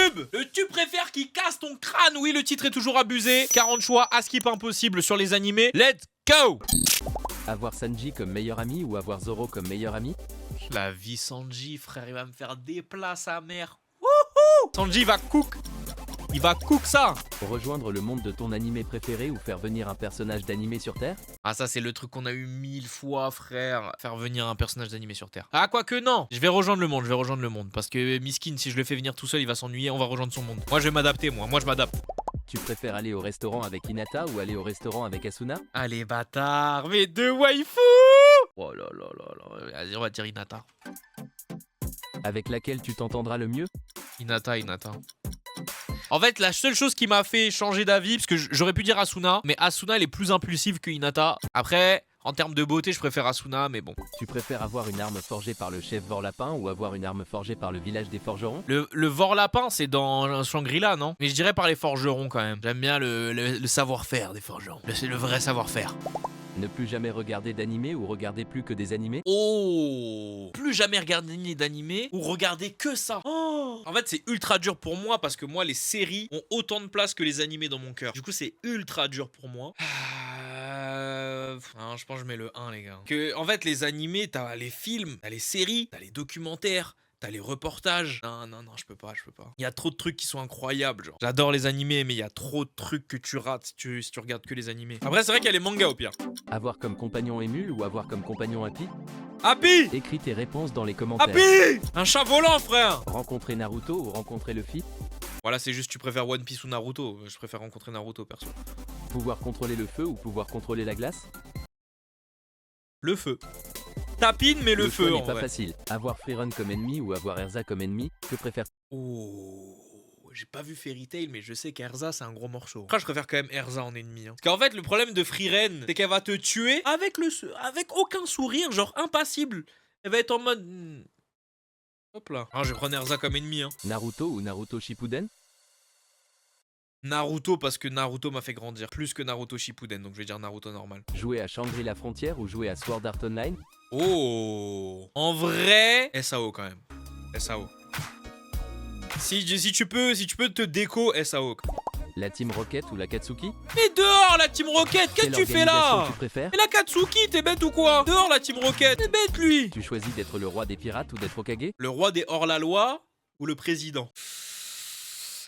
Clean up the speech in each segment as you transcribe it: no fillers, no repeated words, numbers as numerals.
tube. Le tube préfère qui casse ton crâne. Oui, le titre est toujours abusé. 40 choix à skip impossible sur les animés. Let's go. Avoir Sanji comme meilleur ami ou avoir Zoro comme meilleur ami? La vie Sanji, frère, il va me faire des plats sa mère. Wouhou. Sanji va cook. Il va cook ça. Rejoindre le monde de ton animé préféré ou faire venir un personnage d'animé sur Terre? Ah ça c'est le truc qu'on a eu 1000 fois frère. Faire venir un personnage d'animé sur Terre. Ah quoique non. Je vais rejoindre le monde. Parce que Miskin, si je le fais venir tout seul, il va s'ennuyer. On va rejoindre son monde. Moi je vais m'adapter moi je m'adapte. Tu préfères aller au restaurant avec Hinata ou aller au restaurant avec Asuna? Allez bâtard, mes deux waifus. Oh là là là là. Vas-y on va dire Hinata. Avec laquelle tu t'entendras le mieux? Hinata. En fait, la seule chose qui m'a fait changer d'avis, parce que j'aurais pu dire Asuna, mais Asuna elle est plus impulsive que Hinata. Après, en termes de beauté, je préfère Asuna, mais bon. Tu préfères avoir une arme forgée par le chef Vorlapin ou avoir une arme forgée par le village des forgerons? Le Vorlapin, c'est dans Shangri-La, non? Mais je dirais par les forgerons quand même. J'aime bien le savoir-faire des forgerons. C'est le vrai savoir-faire. Ne plus jamais regarder d'animé ou regarder plus que des animés? Oh! Plus jamais regarder d'animé ou regarder que ça. Oh! En fait, c'est ultra dur pour moi parce que moi, les séries ont autant de place que les animés dans mon cœur. Du coup, c'est ultra dur pour moi. Non, je pense que je mets le 1, les gars. En fait, les animés, t'as les films, t'as les séries, t'as les documentaires. T'as les reportages. Non, je peux pas. Il y a trop de trucs qui sont incroyables, genre. J'adore les animés, mais il y a trop de trucs que tu rates si tu regardes que les animés. Après, c'est vrai qu'il y a les mangas au pire. Avoir comme compagnon Émule ou avoir comme compagnon Happy? Happy! Écris tes réponses dans les commentaires. Happy! Un chat volant, frère! Rencontrer Naruto ou rencontrer Luffy? Voilà, c'est juste tu préfères One Piece ou Naruto. Je préfère rencontrer Naruto, perso. Pouvoir contrôler le feu ou pouvoir contrôler la glace? Le feu. Tapine, mais le feu, choix en n'est pas vrai. facile. Avoir Freerun comme ennemi ou avoir Erza comme ennemi? Que préfères-tu? Oh, j'ai pas vu Fairy Tail, mais je sais qu'Erza, c'est un gros morceau. Après, je préfère quand même Erza en ennemi. Parce qu'en fait, le problème de Frieren, c'est qu'elle va te tuer avec aucun sourire, genre impassible. Elle va être en mode... Hop là. Ah, je vais prendre Erza comme ennemi. Naruto ou Naruto Shippuden? Naruto, parce que Naruto m'a fait grandir. Plus que Naruto Shippuden, donc je vais dire Naruto normal. Jouer à Shangri-La Frontière ou jouer à Sword Art Online? Oh, en vrai, SAO quand même. SAO. Si tu peux te déco, SAO. La Team Rocket ou la Katsuki? Mais dehors la Team Rocket, qu'est-ce que tu fais là? Tu préfères? Mais la Katsuki, t'es bête ou quoi? Dehors la Team Rocket, t'es bête lui. Tu choisis d'être le roi des pirates ou d'être Hokage? Le roi des hors-la-loi ou le président?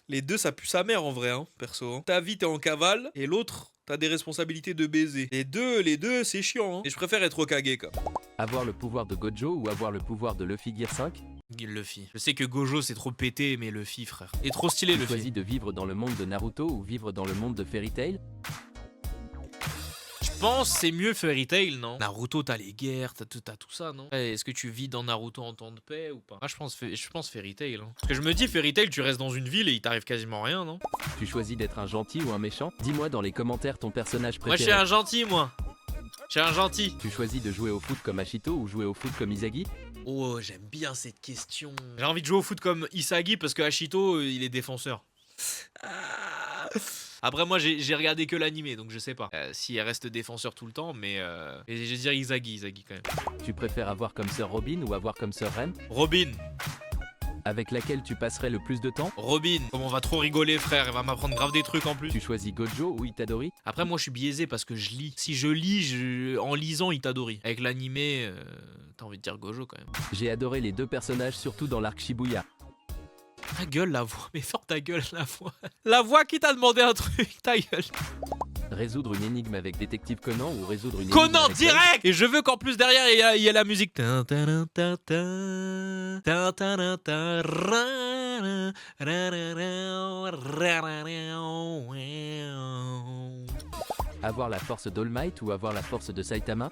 Les deux, ça pue sa mère en vrai, perso. Ta vie, t'es en cavale, et l'autre, t'as des responsabilités de baiser. Les deux, c'est chiant. Et je préfère être Hokage, quoi. Avoir le pouvoir de Gojo ou avoir le pouvoir de Luffy Gear 5? Luffy. Je sais que Gojo, c'est trop pété, mais Luffy, frère. Et trop stylé, Tu Luffy. choisis de vivre dans le monde de Naruto ou vivre dans le monde de Fairy Tail? Je pense c'est mieux Fairy Tail, non? Naruto, t'as les guerres, t'as tout ça, non? Est-ce que tu vis dans Naruto en temps de paix ou pas? Ah, je pense Fairy Tail. Parce que je me dis, Fairy Tail, tu restes dans une ville et il t'arrive quasiment rien, non? Tu choisis d'être un gentil ou un méchant? Dis-moi dans les commentaires ton personnage Moi, je préféré. suis un gentil, moi. Je suis un gentil. Tu choisis de jouer au foot comme Ashito ou jouer au foot comme Izagi? Oh, j'aime bien cette question. J'ai envie de jouer au foot comme Isagi parce que Hashito, il est défenseur. Après, moi, j'ai regardé que l'animé, donc je sais pas s'il reste défenseur tout le temps, mais je vais dire Isagi quand même. Tu préfères avoir comme sœur Robin ou avoir comme sœur Ren? Robin. Avec laquelle tu passerais le plus de temps? Robin. Comme on va trop rigoler, frère, elle va m'apprendre grave des trucs en plus. Tu choisis Gojo ou Itadori? Après, moi, je suis biaisé parce que je lis. Si je lis, en lisant Itadori. Avec l'animé, t'as envie de dire Gojo quand même. J'ai adoré les deux personnages, surtout dans l'arc Shibuya. Ta gueule, la voix. Mais sors ta gueule, la voix. La voix qui t'a demandé un truc, ta gueule. Résoudre une énigme avec Détective Conan ou résoudre une énigme Conan avec direct. Et je veux qu'en plus derrière il y a la musique. Avoir la force d'All Might ou avoir la force de Saitama?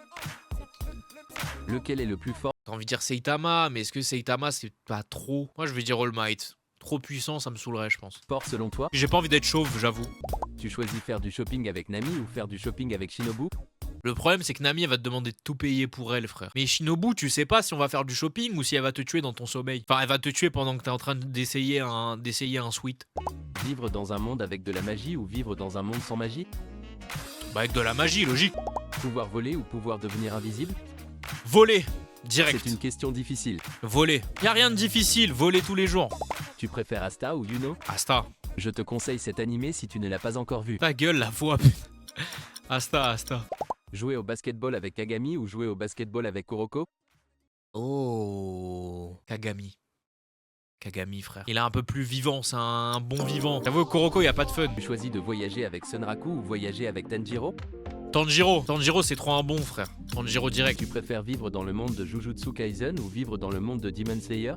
Lequel est le plus fort? T'as envie de dire Saitama, mais est-ce que Saitama c'est pas trop? Moi je vais dire All Might. Trop puissant, ça me saoulerait, je pense. Fort selon toi? J'ai pas envie d'être chauve, j'avoue. Tu choisis faire du shopping avec Nami ou faire du shopping avec Shinobu? Le problème, c'est que Nami, elle va te demander de tout payer pour elle, frère. Mais Shinobu, tu sais pas si on va faire du shopping ou si elle va te tuer dans ton sommeil. Enfin, elle va te tuer pendant que t'es en train d'essayer un sweat. Vivre dans un monde avec de la magie ou vivre dans un monde sans magie? Bah, avec de la magie, logique. Pouvoir voler ou pouvoir devenir invisible? Voler, direct. C'est une question difficile. Voler. Y a rien de difficile, voler tous les jours. Tu préfères Asta ou Yuno? Asta. Je te conseille cet animé si tu ne l'as pas encore vu. Ta gueule, la voix, putain. Asta. Jouer au basketball avec Kagami ou jouer au basketball avec Kuroko? Oh. Kagami, frère. Il est un peu plus vivant, c'est un bon vivant. J'avoue, Kuroko, y a pas de fun. Tu choisis de voyager avec Sunraku ou voyager avec Tanjiro? Tanjiro, c'est trop un bon, frère. Tanjiro direct. Tu préfères vivre dans le monde de Jujutsu Kaisen ou vivre dans le monde de Demon Slayer?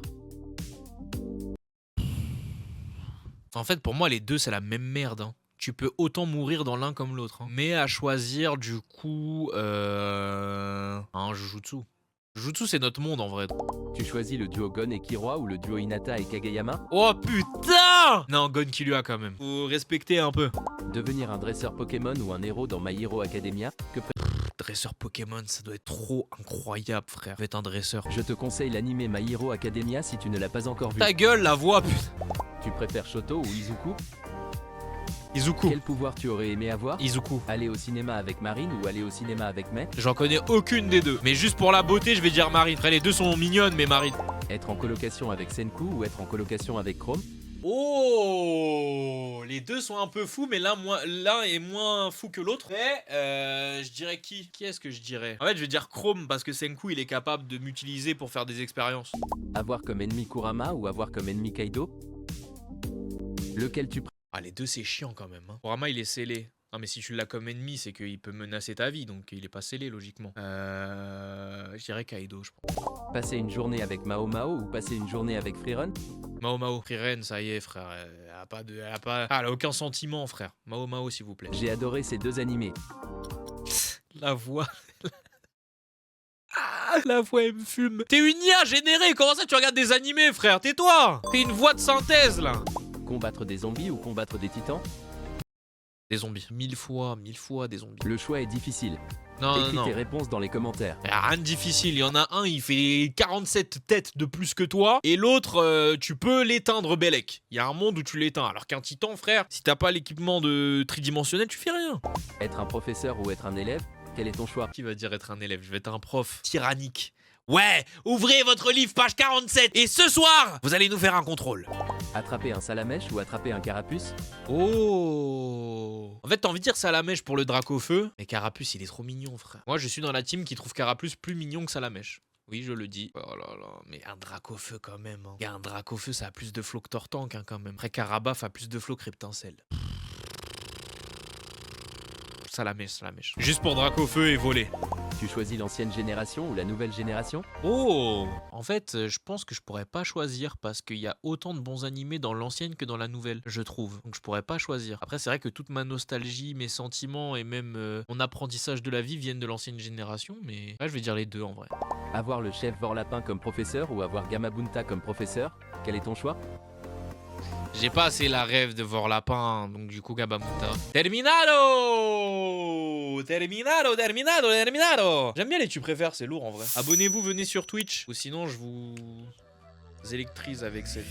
En fait, pour moi, les deux, c'est la même merde. Hein. Tu peux autant mourir dans l'un comme l'autre. Hein. Mais à choisir, du coup, un Jujutsu. Jujutsu, c'est notre monde, en vrai. Tu choisis le duo Gon et Killua ou le duo Hinata et Kageyama? Oh, putain! Non, Gon Killua, quand même. Faut respecter un peu. Devenir un dresseur Pokémon ou un héros dans My Hero Academia? Dresseur Pokémon, ça doit être trop incroyable, frère. Je vais être un dresseur. Je te conseille l'anime My Hero Academia si tu ne l'as pas encore vu. Ta gueule, la voix, putain. Tu préfères Shoto ou Izuku? Izuku. Quel pouvoir tu aurais aimé avoir? Izuku. Aller au cinéma avec Marine ou aller au cinéma avec Mai? J'en connais aucune des deux. Mais juste pour la beauté, je vais dire Marine. Après, les deux sont mignonnes, mais Marine. Être en colocation avec Senku ou être en colocation avec Chrome? Oh, les deux sont un peu fous, mais l'un est moins fou que l'autre. Mais je dirais qui? Qui est-ce que je dirais? En fait, je vais dire Chrome parce que Senku, il est capable de m'utiliser pour faire des expériences. Avoir comme ennemi Kurama ou avoir comme ennemi Kaido? Lequel tu préfères? Ah, les deux, c'est chiant quand même. Hein. Kurama, il est scellé. Non, mais si tu l'as comme ennemi, c'est qu'il peut menacer ta vie, donc il est pas scellé, logiquement. Je dirais Kaido, je pense. Passer une journée avec Mao Mao ou passer une journée avec Freerun? Mao. Frieren, ça y est, frère. Elle a aucun sentiment, frère. Mao, s'il vous plaît. J'ai adoré ces deux animés. La voix. Ah, la voix, elle me fume. T'es une IA générée. Comment ça, tu regardes des animés, frère? Tais-toi. T'es une voix de synthèse, là. Combattre des zombies ou combattre des titans? Des zombies. 1000 fois des zombies. Le choix est difficile. Non. Écris tes réponses dans les commentaires. Y a rien de difficile. Il y en a un, il fait 47 têtes de plus que toi. Et l'autre, tu peux l'éteindre, Bellec. Il y a un monde où tu l'éteins. Alors qu'un titan, frère, si t'as pas l'équipement de tridimensionnel, tu fais rien. Être un professeur ou être un élève? Quel est ton choix? Qui va dire être un élève? Je vais être un prof tyrannique. Ouais, ouvrez votre livre, page 47. Et ce soir, vous allez nous faire un contrôle. Attraper un salamèche ou attraper un carapuce? Oh. En fait, t'as envie de dire Salamèche pour le Dracofeu, mais Carapuce, il est trop mignon, frère. Moi, je suis dans la team qui trouve Carapuce plus mignon que Salamèche. Oui, je le dis. Oh là là, mais un Dracofeu quand même. Hein. Un Dracofeu, ça a plus de flow que Tortank, hein, quand même. Après, Carabaf a plus de flow que Reptincelle. Salamèche. Juste pour Dracofeu et voler. Tu choisis l'ancienne génération ou la nouvelle génération? Oh. En fait, je pense que je pourrais pas choisir parce qu'il y a autant de bons animés dans l'ancienne que dans la nouvelle, je trouve. Donc je pourrais pas choisir. Après, c'est vrai que toute ma nostalgie, mes sentiments et même mon apprentissage de la vie viennent de l'ancienne génération, mais là, je vais dire les deux en vrai. Avoir le chef Vorlapin comme professeur ou avoir Gamabunta comme professeur? Quel est ton choix? J'ai pas assez la rêve de voir lapin, donc du coup Gabamuta. Terminado. J'aime bien les tu préfères, c'est lourd en vrai. Abonnez-vous, venez sur Twitch, ou sinon je vous électrise avec cette...